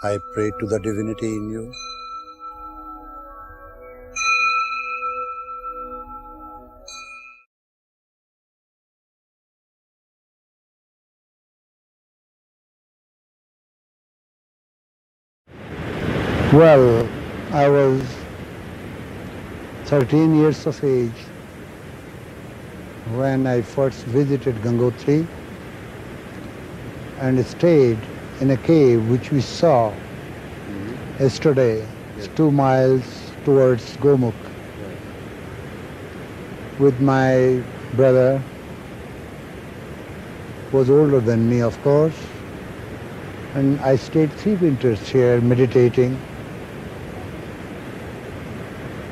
I pray to the divinity in you. Well, I was 13 years of age when I first visited Gangotri and stayed in a cave which we saw yesterday. It's 2 miles towards Gomukh with my brother, who was older than me, of course, and I stayed 3 winters here meditating.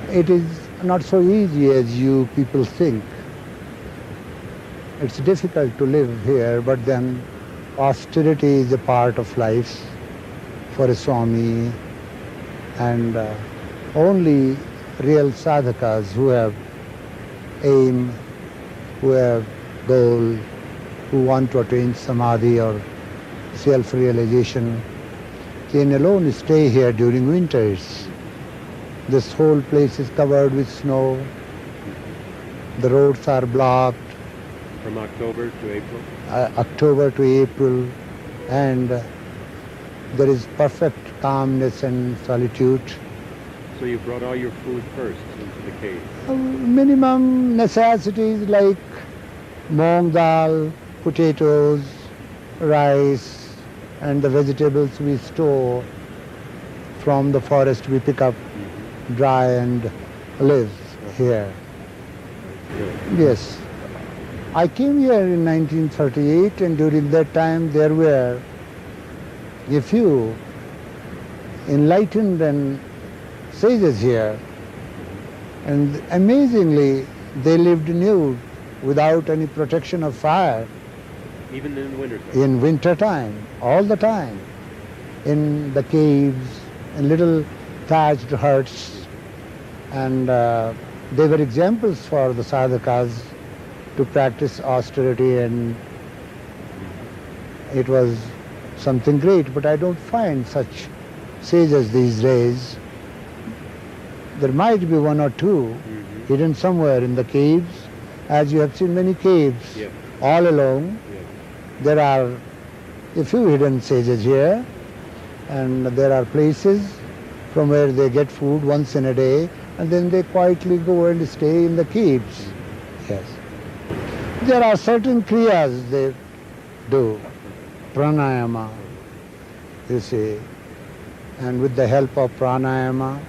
It is not so easy as you people think. It's difficult to live here, but then austerity is a part of life for a Swami, and only real sadhakas who have aim, who have goal, who want to attain samadhi or self-realization can alone stay here during winters. This whole place is covered with snow. The roads are blocked. From October to April? October to April, and there is perfect calmness and solitude. So you brought all your food first into the cave? Minimum necessities like moong dal, potatoes, rice, and the vegetables we store from the forest we pick up dry and live here. Yes. I came here in 1938, and during that time there were a few enlightened and sages here, and amazingly they lived nude without any protection of fire. Even in winter time? In winter time, all the time, in the caves, in little thatched huts, and they were examples for the sadhakas to practice austerity, and it was something great. But I don't find such sages these days. There might be 1 or 2 hidden somewhere in the caves, as you have seen many caves all along. There are a few hidden sages here, and there are places from where they get food once in a day, and then they quietly go and stay in the caves. Yes. There are certain kriyas they do, pranayama, you see, and with the help of pranayama,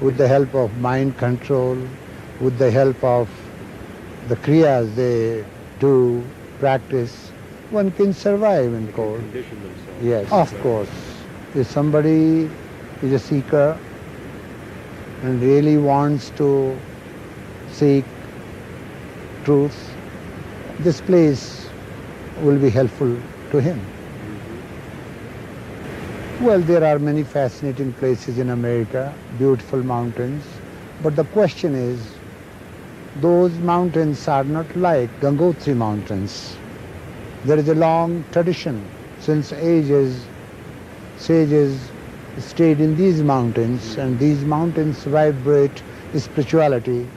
with the help of mind control, with the help of the kriyas they do, practice, one can survive in cold. Condition themselves. Yes, of course. If somebody is a seeker and really wants to seek truth, this place will be helpful to him. Well, there are many fascinating places in America, beautiful mountains, but the question is, those mountains are not like Gangotri mountains. There is a long tradition. Since ages, sages stayed in these mountains, and these mountains vibrate spirituality,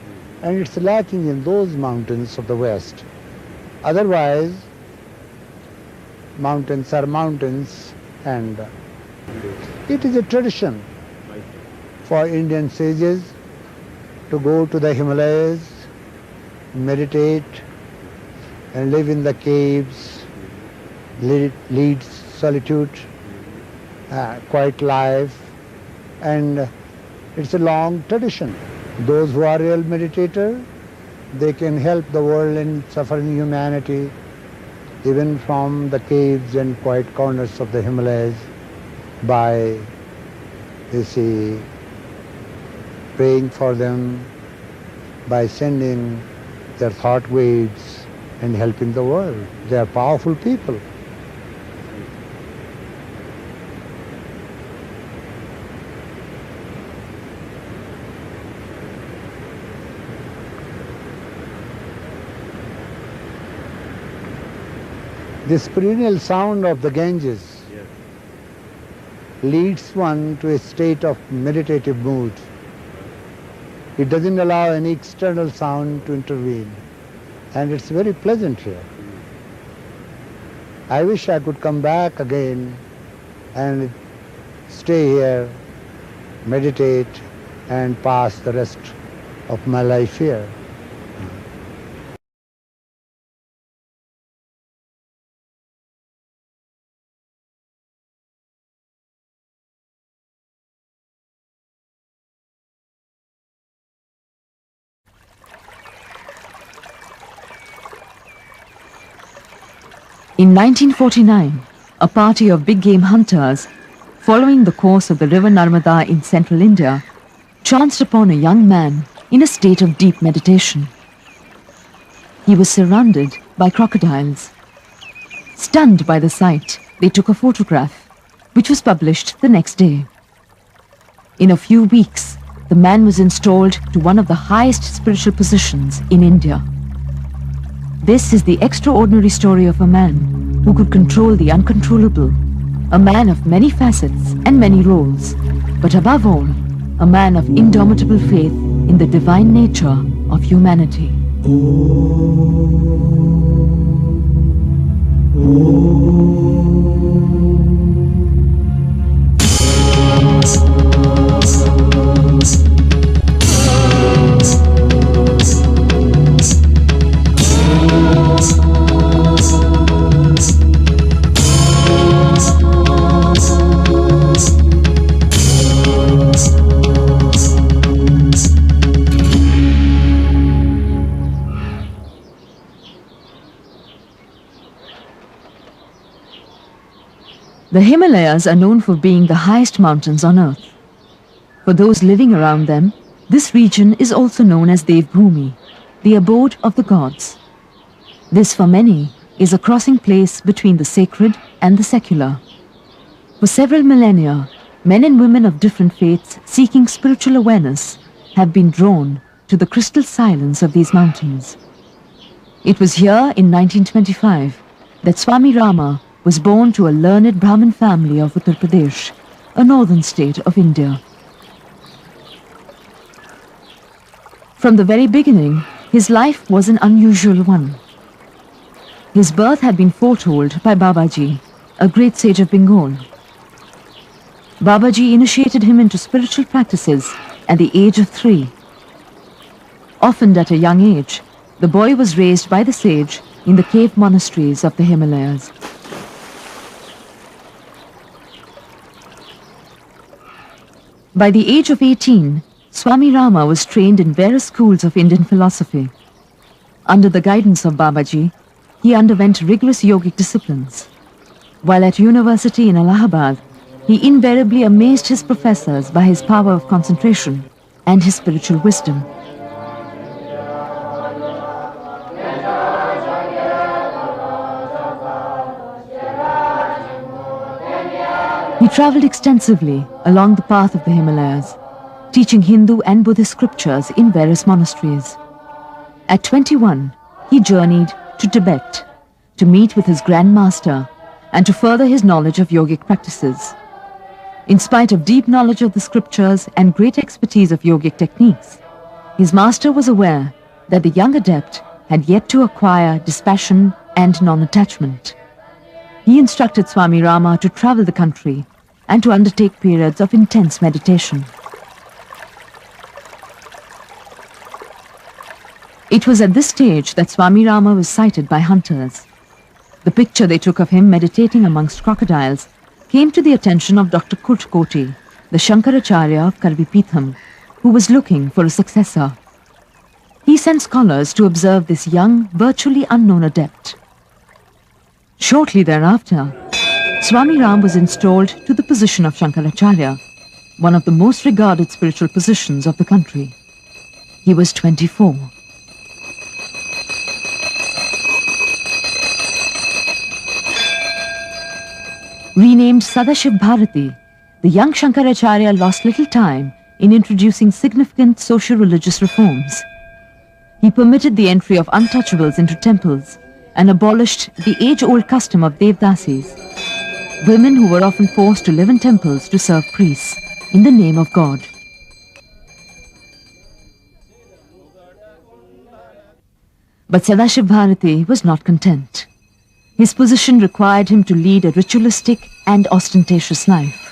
and it's lacking in those mountains of the West. Otherwise, mountains are mountains, and it is a tradition for Indian sages to go to the Himalayas, meditate, and live in the caves, lead solitude, quiet life, and it's a long tradition. Those who are real meditators, they can help the world and suffering humanity, even from the caves and quiet corners of the Himalayas, by, you see, praying for them, by sending their thought waves and helping the world. They are powerful people. This perennial sound of the Ganges leads one to a state of meditative mood. It doesn't allow any external sound to intervene, and it's very pleasant here. I wish I could come back again and stay here, meditate, and pass the rest of my life here. In 1949, a party of big game hunters, following the course of the river Narmada in central India, chanced upon a young man in a state of deep meditation. He was surrounded by crocodiles. Stunned by the sight, they took a photograph, which was published the next day. In a few weeks, the man was installed to one of the highest spiritual positions in India. This is the extraordinary story of a man who could control the uncontrollable, a man of many facets and many roles, but above all, a man of indomitable faith in the divine nature of humanity. The Himalayas are known for being the highest mountains on earth. For those living around them, this region is also known as Devbhumi, the abode of the gods. This, for many, is a crossing place between the sacred and the secular. For several millennia, men and women of different faiths seeking spiritual awareness have been drawn to the crystal silence of these mountains. It was here in 1925 that Swami Rama was born to a learned Brahmin family of Uttar Pradesh, a northern state of India. From the very beginning, his life was an unusual one. His birth had been foretold by Babaji, a great sage of Bengal. Babaji initiated him into spiritual practices at the age of 3. Orphaned at a young age, the boy was raised by the sage in the cave monasteries of the Himalayas. By the age of 18, Swami Rama was trained in various schools of Indian philosophy. Under the guidance of Babaji, he underwent rigorous yogic disciplines. While at university in Allahabad, he invariably amazed his professors by his power of concentration and his spiritual wisdom. He travelled extensively along the path of the Himalayas, teaching Hindu and Buddhist scriptures in various monasteries. At 21, he journeyed to Tibet to meet with his Grand Master and to further his knowledge of yogic practices. In spite of deep knowledge of the scriptures and great expertise of yogic techniques, his master was aware that the young adept had yet to acquire dispassion and non-attachment. He instructed Swami Rama to travel the country and to undertake periods of intense meditation. It was at this stage that Swami Rama was sighted by hunters. The picture they took of him meditating amongst crocodiles came to the attention of Dr. Kurtkoti, the Shankaracharya of Karvipitham, who was looking for a successor. He sent scholars to observe this young, virtually unknown adept. Shortly thereafter, Swami Ram was installed to the position of Shankaracharya, one of the most regarded spiritual positions of the country. He was 24. Renamed Sadashiv Bharati, the young Shankaracharya lost little time in introducing significant socio-religious reforms. He permitted the entry of untouchables into temples and abolished the age-old custom of Devdasis. women who were often forced to live in temples to serve priests in the name of God. But Sadashiv Bharati was not content. His position required him to lead a ritualistic and ostentatious life.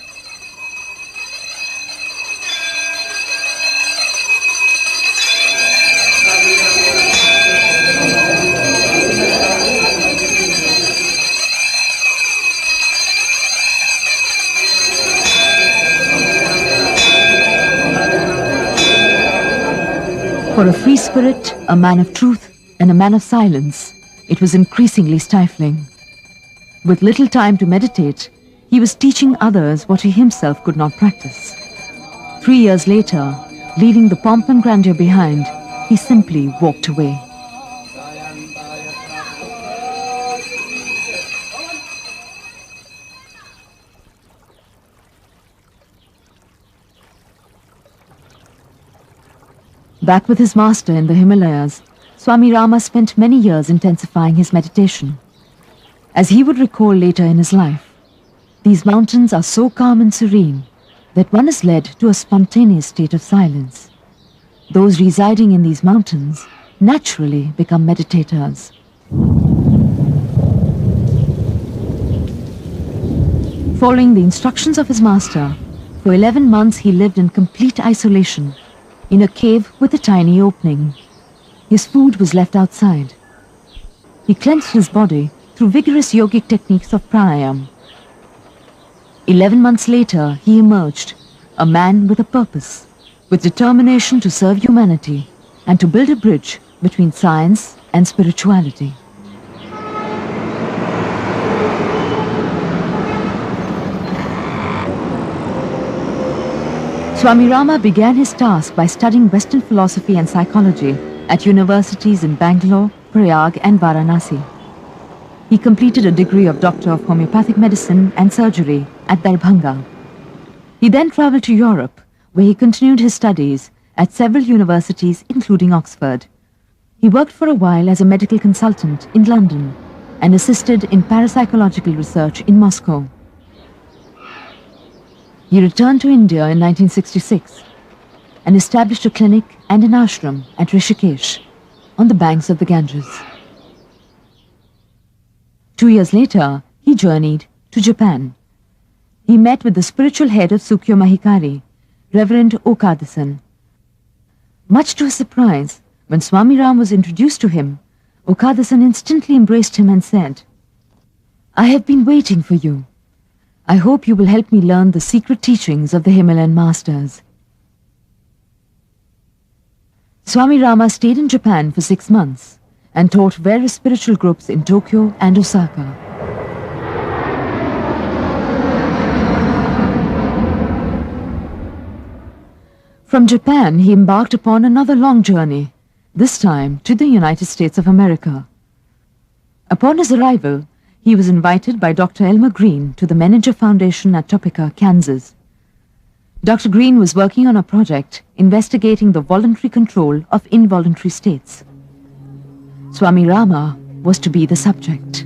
For a free spirit, a man of truth, and a man of silence, it was increasingly stifling. With little time to meditate, he was teaching others what he himself could not practice. 3 years later, leaving the pomp and grandeur behind, he simply walked away. Back with his master in the Himalayas, Swami Rama spent many years intensifying his meditation. As he would recall later in his life, these mountains are so calm and serene that one is led to a spontaneous state of silence. Those residing in these mountains naturally become meditators. Following the instructions of his master, for 11 months he lived in complete isolation in a cave with a tiny opening. His food was left outside. He cleansed his body through vigorous yogic techniques of pranayama. 11 months later, he emerged, a man with a purpose, with determination to serve humanity and to build a bridge between science and spirituality. Swami Rama began his task by studying Western philosophy and psychology at universities in Bangalore, Prayag and Varanasi. He completed a degree of Doctor of Homeopathic Medicine and Surgery at Darbhanga. He then travelled to Europe, where he continued his studies at several universities, including Oxford. He worked for a while as a medical consultant in London and assisted in parapsychological research in Moscow. He returned to India in 1966 and established a clinic and an ashram at Rishikesh on the banks of the Ganges. 2 years later, he journeyed to Japan. He met with the spiritual head of Sukyo Mahikari, Reverend Okadasan. Much to his surprise, when Swami Ram was introduced to him, Okadasan instantly embraced him and said, "I have been waiting for you. I hope you will help me learn the secret teachings of the Himalayan masters." Swami Rama stayed in Japan for 6 months and taught various spiritual groups in Tokyo and Osaka. From Japan, he embarked upon another long journey, this time to the United States of America. Upon his arrival, he was invited by Dr. Elmer Green to the Menninger Foundation at Topeka, Kansas. Dr. Green was working on a project investigating the voluntary control of involuntary states. Swami Rama was to be the subject.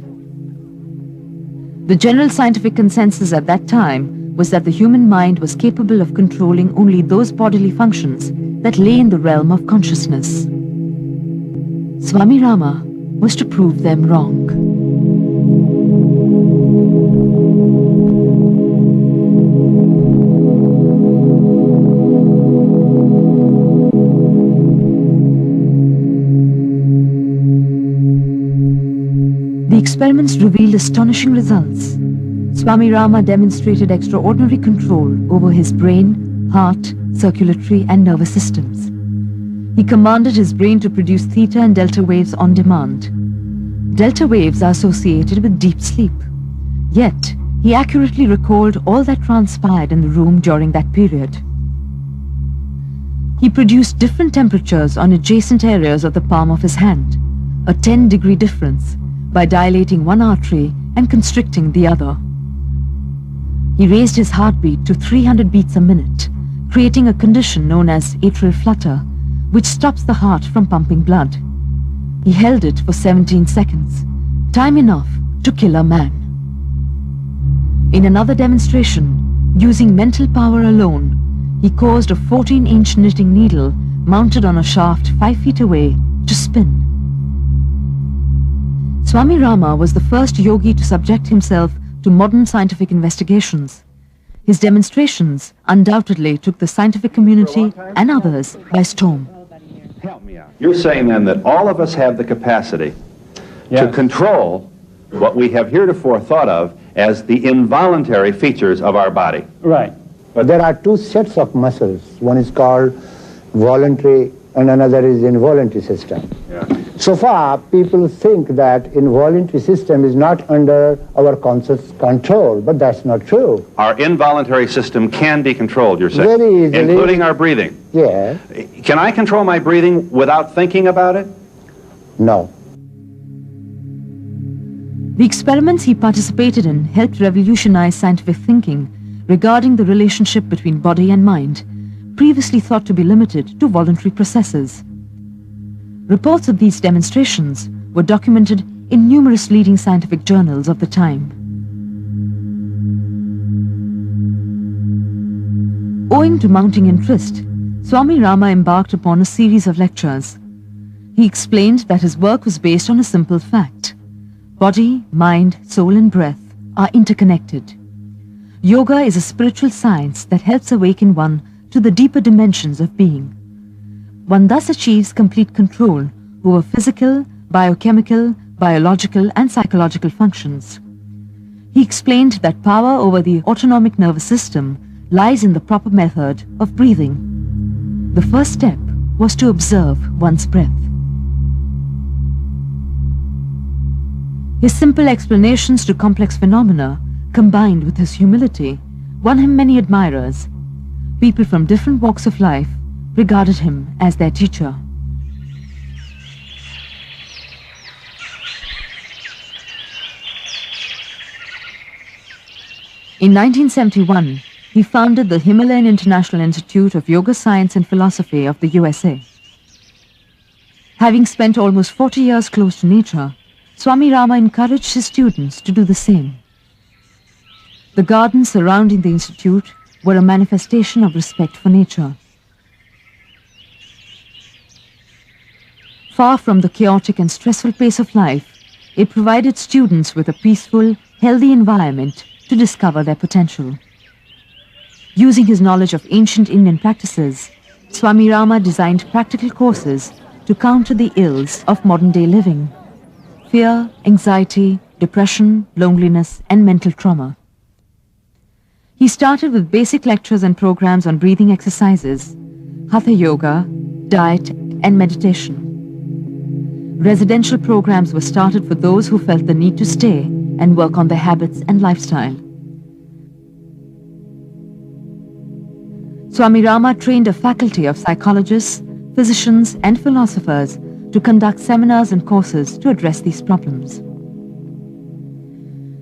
The general scientific consensus at that time was that the human mind was capable of controlling only those bodily functions that lay in the realm of consciousness. Swami Rama was to prove them wrong. The experiments revealed astonishing results. Swami Rama demonstrated extraordinary control over his brain, heart, circulatory and nervous systems. He commanded his brain to produce theta and delta waves on demand. Delta waves are associated with deep sleep. Yet, he accurately recalled all that transpired in the room during that period. He produced different temperatures on adjacent areas of the palm of his hand, a 10-degree difference, by dilating one artery and constricting the other. He raised his heartbeat to 300 beats a minute, creating a condition known as atrial flutter, which stops the heart from pumping blood. He held it for 17 seconds, time enough to kill a man. In another demonstration, using mental power alone, he caused a 14-inch knitting needle mounted on a shaft 5 feet away to spin. Swami Rama was the first yogi to subject himself to modern scientific investigations. His demonstrations undoubtedly took the scientific community and others by storm. Help me out. You're saying then that all of us have the capacity to control what we have heretofore thought of as the involuntary features of our body. Right. But there are two sets of muscles. One is called voluntary and another is involuntary system. Yeah. So far, people think that involuntary system is not under our conscious control, but that's not true. Our involuntary system can be controlled, you're saying? Very easily. Including our breathing. Yeah. Can I control my breathing without thinking about it? No. The experiments he participated in helped revolutionize scientific thinking regarding the relationship between body and mind, previously thought to be limited to voluntary processes. Reports of these demonstrations were documented in numerous leading scientific journals of the time. Owing to mounting interest, Swami Rama embarked upon a series of lectures. He explained that his work was based on a simple fact. Body, mind, soul and breath are interconnected. Yoga is a spiritual science that helps awaken one to the deeper dimensions of being. One thus achieves complete control over physical, biochemical, biological and psychological functions. He explained that power over the autonomic nervous system lies in the proper method of breathing. The first step was to observe one's breath. His simple explanations to complex phenomena, combined with his humility, won him many admirers. People from different walks of life regarded him as their teacher. In 1971, he founded the Himalayan International Institute of Yoga Science and Philosophy of the USA. Having spent almost 40 years close to nature, Swami Rama encouraged his students to do the same. The gardens surrounding the institute were a manifestation of respect for nature. Far from the chaotic and stressful pace of life, it provided students with a peaceful, healthy environment to discover their potential. Using his knowledge of ancient Indian practices, Swami Rama designed practical courses to counter the ills of modern-day living: fear, anxiety, depression, loneliness, and mental trauma. He started with basic lectures and programs on breathing exercises, hatha yoga, diet, and meditation. Residential programs were started for those who felt the need to stay and work on their habits and lifestyle. Swami Rama trained a faculty of psychologists, physicians, and philosophers to conduct seminars and courses to address these problems.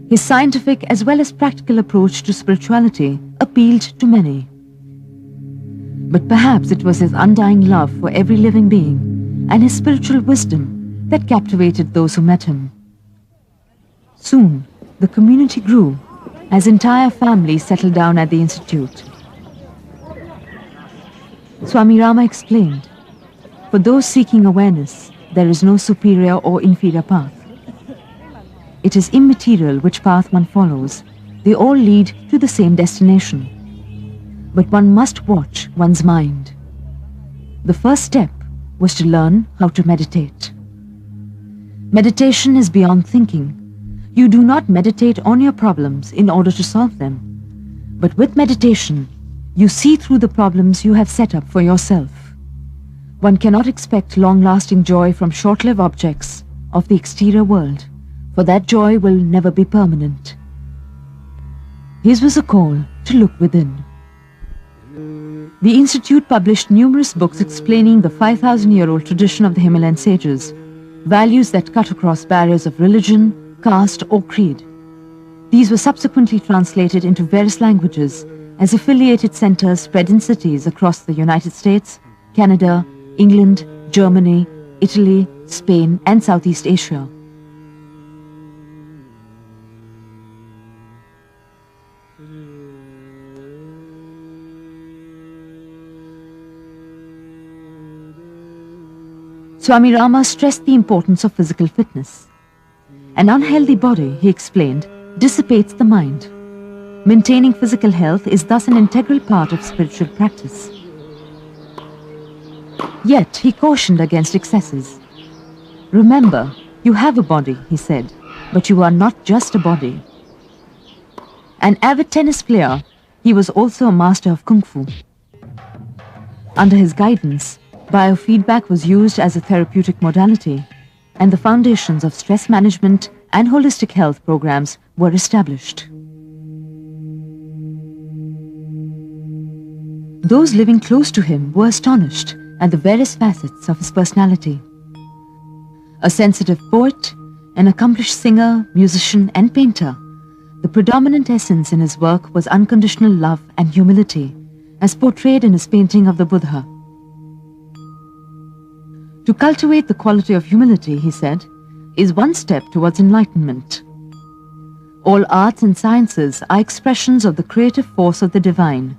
His scientific as well as practical approach to spirituality appealed to many. But perhaps it was his undying love for every living being and his spiritual wisdom that captivated those who met him. Soon, the community grew as entire families settled down at the institute. Swami Rama explained, "For those seeking awareness, there is no superior or inferior path. It is immaterial which path one follows. They all lead to the same destination. But one must watch one's mind." The first step was to learn how to meditate. Meditation is beyond thinking. You do not meditate on your problems in order to solve them. But with meditation, you see through the problems you have set up for yourself. One cannot expect long-lasting joy from short-lived objects of the exterior world, for that joy will never be permanent. His was a call to look within. The Institute published numerous books explaining the 5,000-year-old tradition of the Himalayan sages, values that cut across barriers of religion, caste, or creed. These were subsequently translated into various languages as affiliated centers spread in cities across the United States, Canada, England, Germany, Italy, Spain, and Southeast Asia. Swami Rama stressed the importance of physical fitness. An unhealthy body, he explained, dissipates the mind. Maintaining physical health is thus an integral part of spiritual practice. Yet, he cautioned against excesses. Remember, you have a body, he said, but you are not just a body. An avid tennis player, he was also a master of Kung Fu. Under his guidance, biofeedback was used as a therapeutic modality, and the foundations of stress management and holistic health programs were established. Those living close to him were astonished at the various facets of his personality. A sensitive poet, an accomplished singer, musician, and painter, the predominant essence in his work was unconditional love and humility, as portrayed in his painting of the Buddha. To cultivate the quality of humility, he said, is one step towards enlightenment. All arts and sciences are expressions of the creative force of the divine.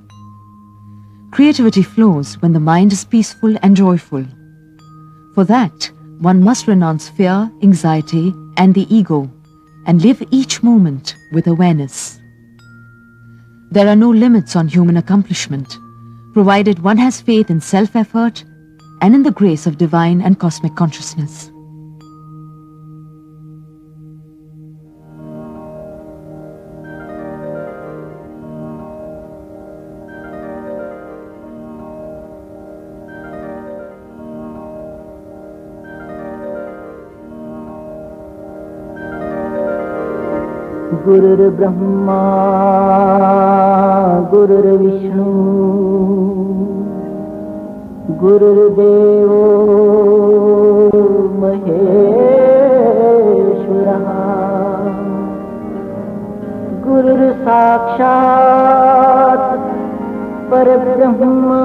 Creativity flows when the mind is peaceful and joyful. For that, one must renounce fear, anxiety, and the ego, and live each moment with awareness. There are no limits on human accomplishment, provided one has faith in self-effort and in the grace of divine and cosmic consciousness. Gurur Brahma, Gurur Vishnu, Gurur Devo Maheshwaraha, Gurur Sakshat Parabrahma,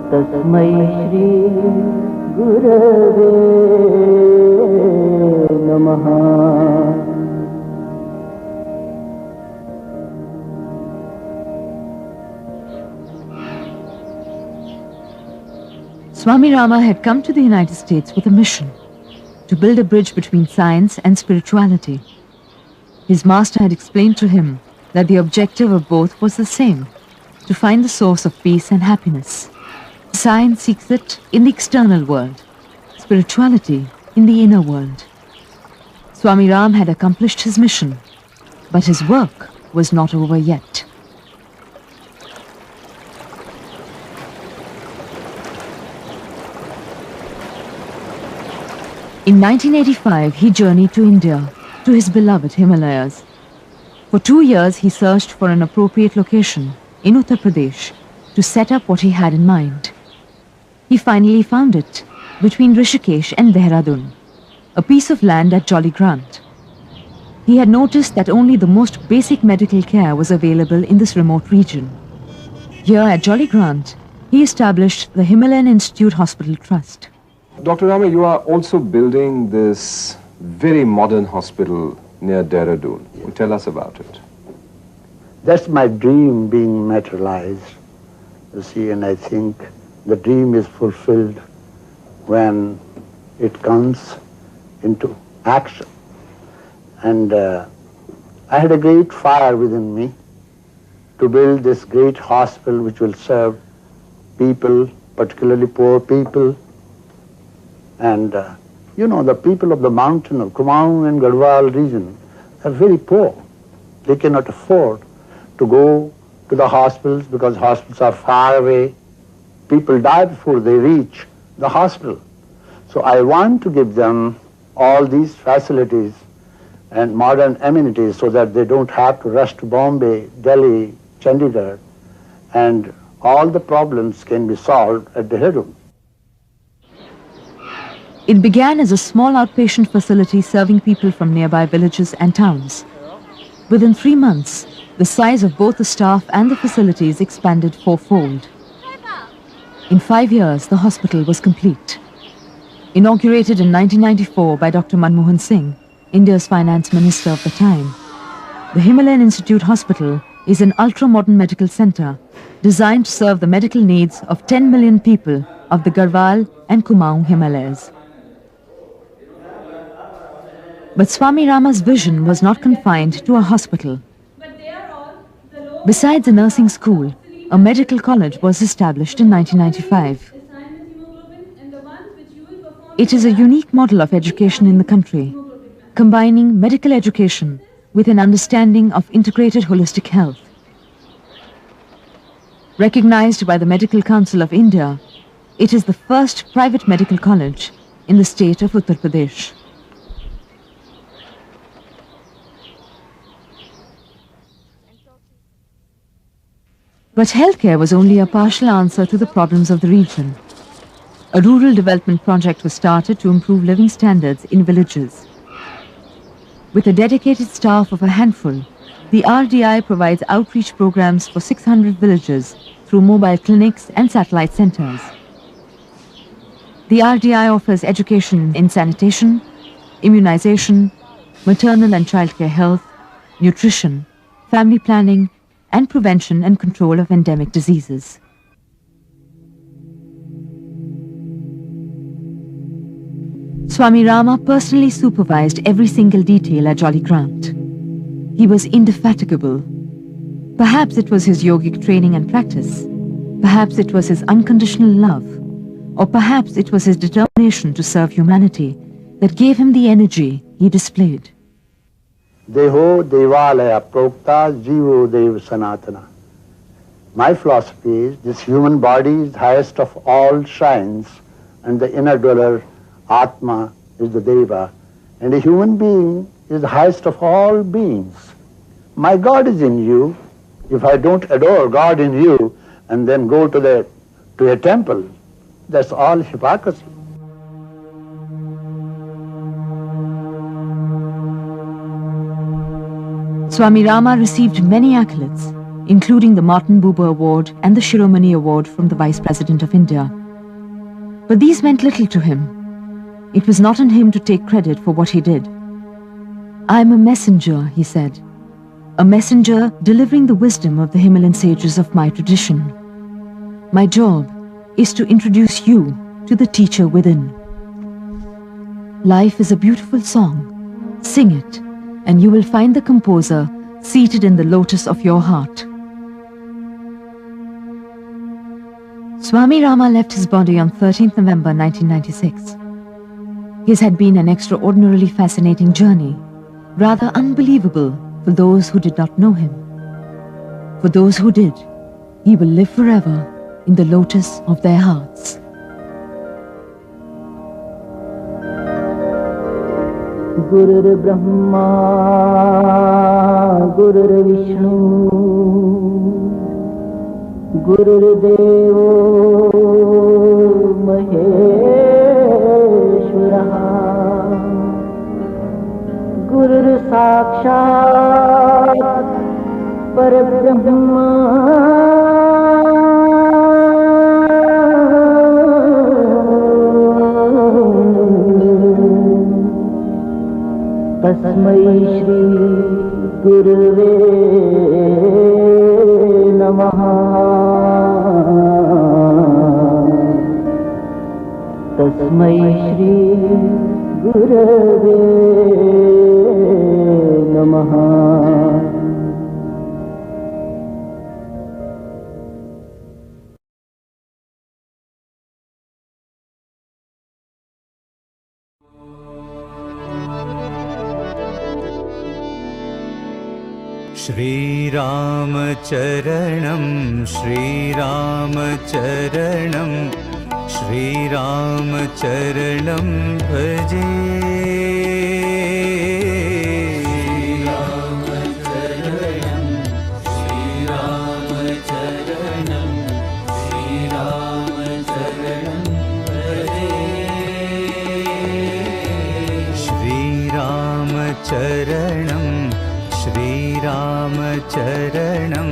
Tasmai Shri Gurave Namaha. Swami Rama had come to the United States with a mission to build a bridge between science and spirituality. His master had explained to him that the objective of both was the same, to find the source of peace and happiness. Science seeks it in the external world, spirituality in the inner world. Swami Ram had accomplished his mission, but his work was not over yet. In 1985, he journeyed to India, to his beloved Himalayas. For 2 years, he searched for an appropriate location in Uttar Pradesh to set up what he had in mind. He finally found it between Rishikesh and Dehradun, a piece of land at Jolly Grant. He had noticed that only the most basic medical care was available in this remote region. Here at Jolly Grant, he established the Himalayan Institute Hospital Trust. Dr. Rama, you are also building this very modern hospital near Dehradun. Tell us about it. That's my dream being materialized, you see, and I think the dream is fulfilled when it comes into action. And I had a great fire within me to build this great hospital which will serve people, particularly poor people. And you know, the people of the mountain of Kumaon and Garhwal region are very poor. They cannot afford to go to the hospitals because hospitals are far away. People die before they reach the hospital. So I want to give them all these facilities and modern amenities so that they don't have to rush to Bombay, Delhi, Chandigarh, and all the problems can be solved at Dehradun. It began as a small outpatient facility serving people from nearby villages and towns. Within 3 months, the size of both the staff and the facilities expanded fourfold. In 5 years, the hospital was complete. Inaugurated in 1994 by Dr. Manmohan Singh, India's finance minister of the time, The Himalayan Institute Hospital is an ultra-modern medical center designed to serve the medical needs of 10 million people of the Garhwal and Kumaon Himalayas. But Swami Rama's vision was not confined to a hospital. Besides a nursing school, a medical college was established in 1995. It is a unique model of education in the country, combining medical education with an understanding of integrated holistic health. Recognized by the Medical Council of India, it is the first private medical college in the state of Uttar Pradesh. But healthcare was only a partial answer to the problems of the region. A rural development project was started to improve living standards in villages. With a dedicated staff of a handful, the RDI provides outreach programs for 600 villages through mobile clinics and satellite centers. The RDI offers education in sanitation, immunization, maternal and childcare health, nutrition, family planning, and prevention and control of endemic diseases. Swami Rama personally supervised every single detail at Jolly Grant. He was indefatigable. Perhaps it was his yogic training and practice. Perhaps it was his unconditional love. Or perhaps it was his determination to serve humanity that gave him the energy he displayed. Deho Devalaya Prokta Jivo Dev Sanatana. My philosophy is this human body is the highest of all shrines, and the inner dweller, Atma, is the Deva, and a human being is the highest of all beings. My God is in you. If I don't adore God in you and then go to a temple, that's all hypocrisy. Swami Rama received many accolades, including the Martin Buber Award and the Shiromani Award from the Vice President of India. But these meant little to him. It was not on him to take credit for what he did. I am a messenger, he said. A messenger delivering the wisdom of the Himalayan sages of my tradition. My job is to introduce you to the teacher within. Life is a beautiful song. Sing it, and you will find the composer seated in the lotus of your heart. Swami Rama left his body on 13th November 1996. His had been an extraordinarily fascinating journey, rather unbelievable for those who did not know him. For those who did, he will live forever in the lotus of their hearts. Gurur Brahma, Gurur Vishnu, Gurur Devo Maheshwara, Gurur Sakshat Parabrahma, Tasmai Shri Gurave Namaha, Tasmai Shri Gurave Namaha. Shri Ram Charanam, Shri Ram Charanam, Shri Ram Charanam Bhaje. Charanam, Shri Ram Charanam,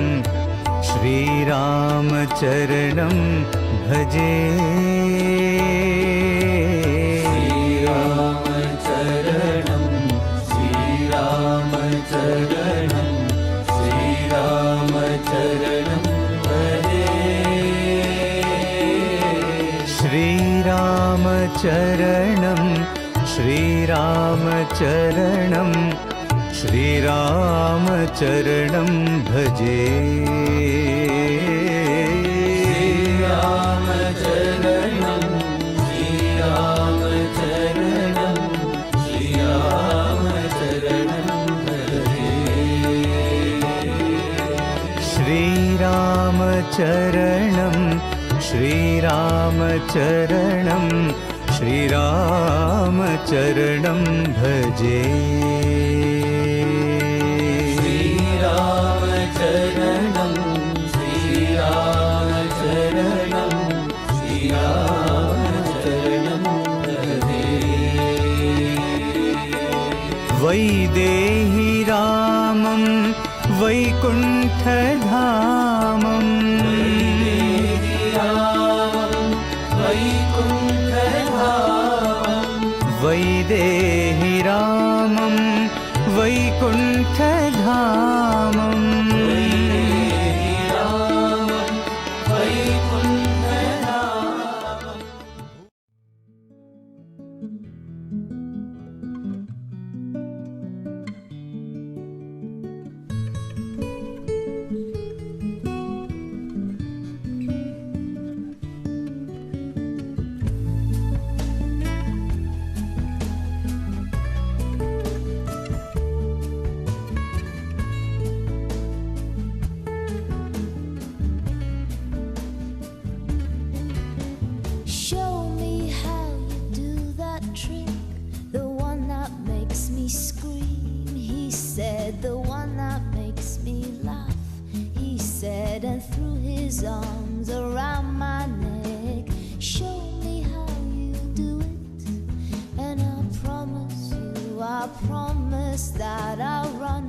Shri Ram Charanam Bhaje. Shri Ram Charanam, Shri Ram Charanam. चरणं भजे श्रीरामचरणं श्रीरामचरणं श्रीरामचरणं भजे श्रीरामचरणं श्रीरामचरणं श्रीरामचरणं भजे श्रीरामचरणं श्रीरामचरणं श्रीरामचरणं भजे श्रीरामचरणं श्रीरामचरणं श्रीरामचरणं भजे वैदेहि रामं वैकुण्ठधामम् वैदेहि रामं वैकुण्ठधामम् And threw his arms around my neck. Show me how you do it, and I promise that I'll run